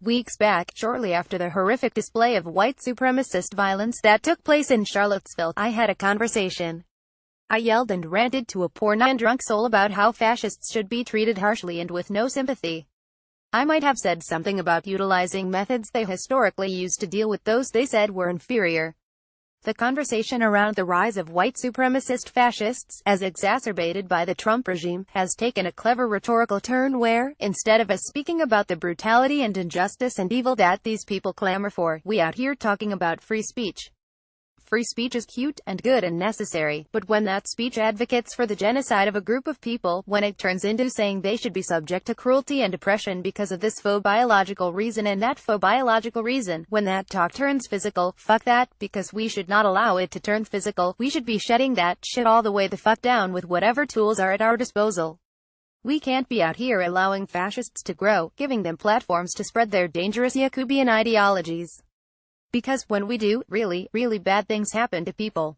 Weeks back, shortly after the horrific display of white supremacist violence that took place in Charlottesville, I had a conversation. I yelled and ranted to a poor nondrunk soul about how fascists should be treated harshly and with no sympathy. I might have said something about utilizing methods they historically used to deal with those they said were inferior. The conversation around the rise of white supremacist fascists, as exacerbated by the Trump regime, has taken a clever rhetorical turn where, instead of us speaking about the brutality and injustice and evil that these people clamor for, we out here talking about free speech. Free speech is cute and good and necessary, but when that speech advocates for the genocide of a group of people, when it turns into saying they should be subject to cruelty and oppression because of this faux biological reason and that faux biological reason, when that talk turns physical, fuck that, because we should not allow it to turn physical. We should be shutting that shit all the way the fuck down with whatever tools are at our disposal. We can't be out here allowing fascists to grow, giving them platforms to spread their dangerous Yakubian ideologies. Because when we do, really bad things happen to people.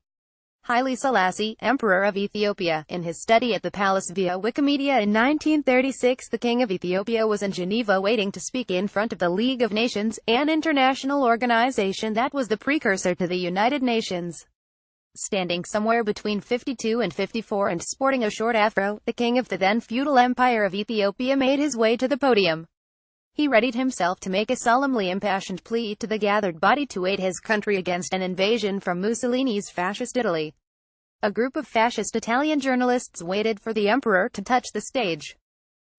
Haile Selassie, Emperor of Ethiopia, in his study at the palace via Wikimedia in 1936, the King of Ethiopia was in Geneva waiting to speak in front of the League of Nations, an international organization that was the precursor to the United Nations. Standing somewhere between 52 and 54 and sporting a short afro, the king of the then feudal empire of Ethiopia made his way to the podium. He readied himself to make a solemnly impassioned plea to the gathered body to aid his country against an invasion from Mussolini's fascist Italy. A group of fascist Italian journalists waited for the emperor to touch the stage.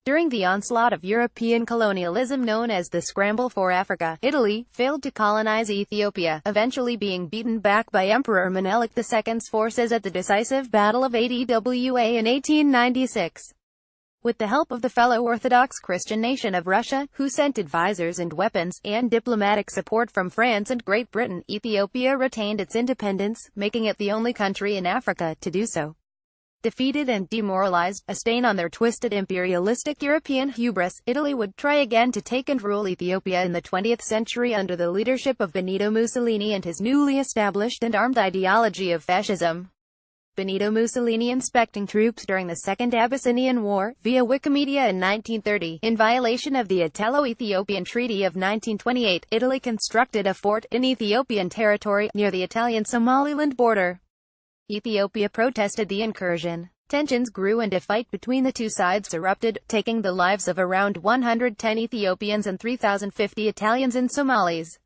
During the onslaught of European colonialism known as the Scramble for Africa, Italy failed to colonize Ethiopia, eventually being beaten back by Emperor Menelik II's forces at the decisive Battle of Adwa in 1896. With the help of the fellow Orthodox Christian nation of Russia, who sent advisors and weapons, and diplomatic support from France and Great Britain, Ethiopia retained its independence, making it the only country in Africa to do so. Defeated and demoralized, a stain on their twisted imperialistic European hubris, Italy would try again to take and rule Ethiopia in the 20th century under the leadership of Benito Mussolini and his newly established and armed ideology of fascism. Benito Mussolini inspecting troops during the Second Abyssinian War, via Wikimedia in 1930. In violation of the Italo-Ethiopian Treaty of 1928, Italy constructed a fort in Ethiopian territory, near the Italian-Somaliland border. Ethiopia protested the incursion. Tensions grew and a fight between the two sides erupted, taking the lives of around 110 Ethiopians and 3,050 Italians and Somalis.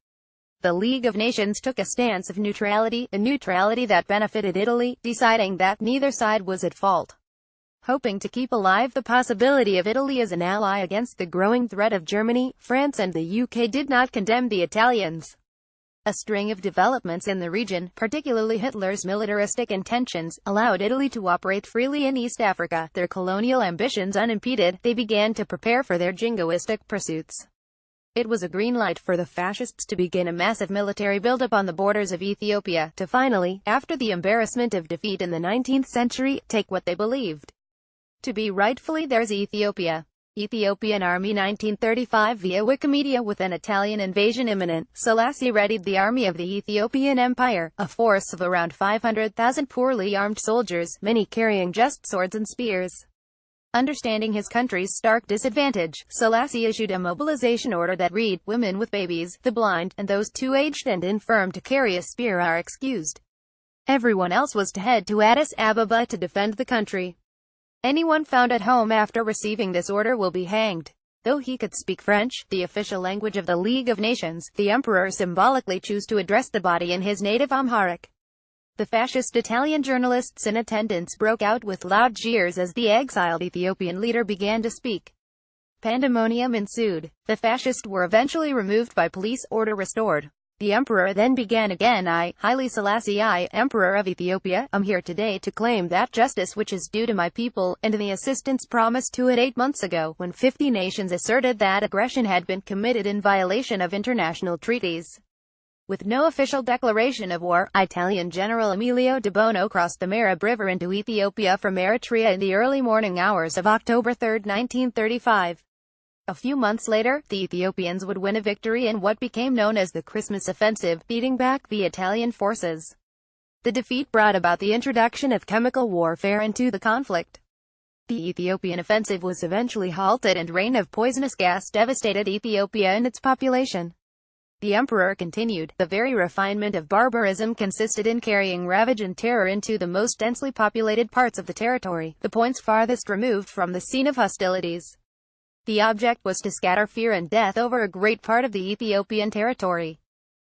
The League of Nations took a stance of neutrality, a neutrality that benefited Italy, deciding that neither side was at fault. Hoping to keep alive the possibility of Italy as an ally against the growing threat of Germany, France and the UK did not condemn the Italians. A string of developments in the region, particularly Hitler's militaristic intentions, allowed Italy to operate freely in East Africa. Their colonial ambitions unimpeded, they began to prepare for their jingoistic pursuits. It was a green light for the fascists to begin a massive military buildup on the borders of Ethiopia, to finally, after the embarrassment of defeat in the 19th century, take what they believed to be rightfully theirs: Ethiopia. Ethiopian Army 1935 via Wikimedia. With an Italian invasion imminent, Selassie readied the army of the Ethiopian Empire, a force of around 500,000 poorly armed soldiers, many carrying just swords and spears. Understanding his country's stark disadvantage, Selassie issued a mobilization order that read, "Women with babies, the blind, and those too aged and infirm to carry a spear are excused. Everyone else was to head to Addis Ababa to defend the country. Anyone found at home after receiving this order will be hanged." Though he could speak French, the official language of the League of Nations, the emperor symbolically chose to address the body in his native Amharic. The fascist Italian journalists in attendance broke out with loud jeers as the exiled Ethiopian leader began to speak. Pandemonium ensued. The fascists were eventually removed by police, order restored. The emperor then began again. "I, Haile Selassie I, Emperor of Ethiopia, am here today to claim that justice which is due to my people, and the assistance promised to it 8 months ago, when 50 nations asserted that aggression had been committed in violation of international treaties." With no official declaration of war, Italian General Emilio de Bono crossed the Marab River into Ethiopia from Eritrea in the early morning hours of October 3, 1935. A few months later, the Ethiopians would win a victory in what became known as the Christmas Offensive, beating back the Italian forces. The defeat brought about the introduction of chemical warfare into the conflict. The Ethiopian offensive was eventually halted and rain of poisonous gas devastated Ethiopia and its population. The emperor continued. The very refinement of barbarism consisted in carrying ravage and terror into the most densely populated parts of the territory, the points farthest removed from the scene of hostilities. The object was to scatter fear and death over a great part of the Ethiopian territory.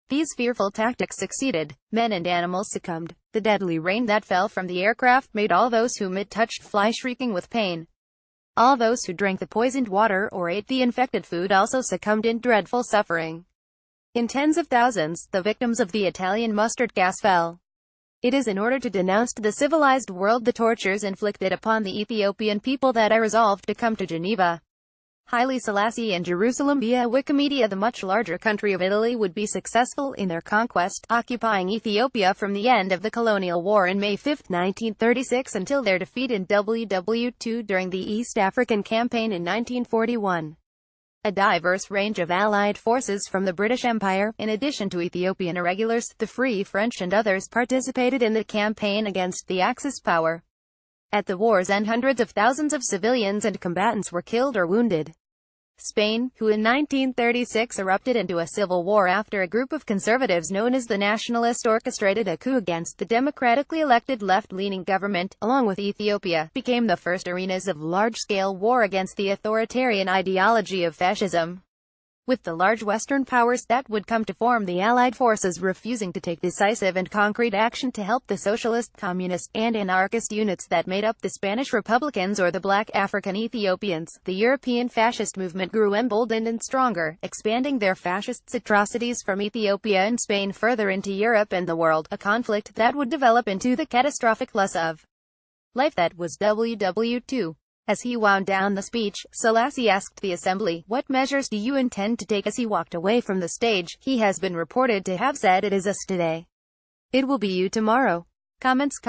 These fearful tactics succeeded. Men and animals succumbed. The deadly rain that fell from the aircraft made all those whom it touched fly shrieking with pain. All those who drank the poisoned water or ate the infected food also succumbed in dreadful suffering. In tens of thousands, the victims of the Italian mustard gas fell. It is in order to denounce to the civilized world the tortures inflicted upon the Ethiopian people that I resolved to come to Geneva. Haile Selassie and Jerusalem. Via Wikimedia. The much larger country of Italy would be successful in their conquest, occupying Ethiopia from the end of the colonial war in May 5, 1936 until their defeat in WW2 during the East African Campaign in 1941. A diverse range of allied forces from the British Empire, in addition to Ethiopian irregulars, the Free French and others participated in the campaign against the Axis power. At the war's end, hundreds of thousands of civilians and combatants were killed or wounded. Spain, who in 1936 erupted into a civil war after a group of conservatives known as the Nationalists orchestrated a coup against the democratically elected left-leaning government, along with Ethiopia, became the first arenas of large-scale war against the authoritarian ideology of fascism. With the large Western powers that would come to form, the Allied forces refusing to take decisive and concrete action to help the socialist, communist, and anarchist units that made up the Spanish Republicans or the Black African Ethiopians, the European fascist movement grew emboldened and stronger, expanding their fascist atrocities from Ethiopia and Spain further into Europe and the world, a conflict that would develop into the catastrophic loss of life that was WW2. As he wound down the speech, Selassie asked the assembly, "What measures do you intend to take?" As he walked away from the stage, he has been reported to have said, "It is us today. It will be you tomorrow." Comments.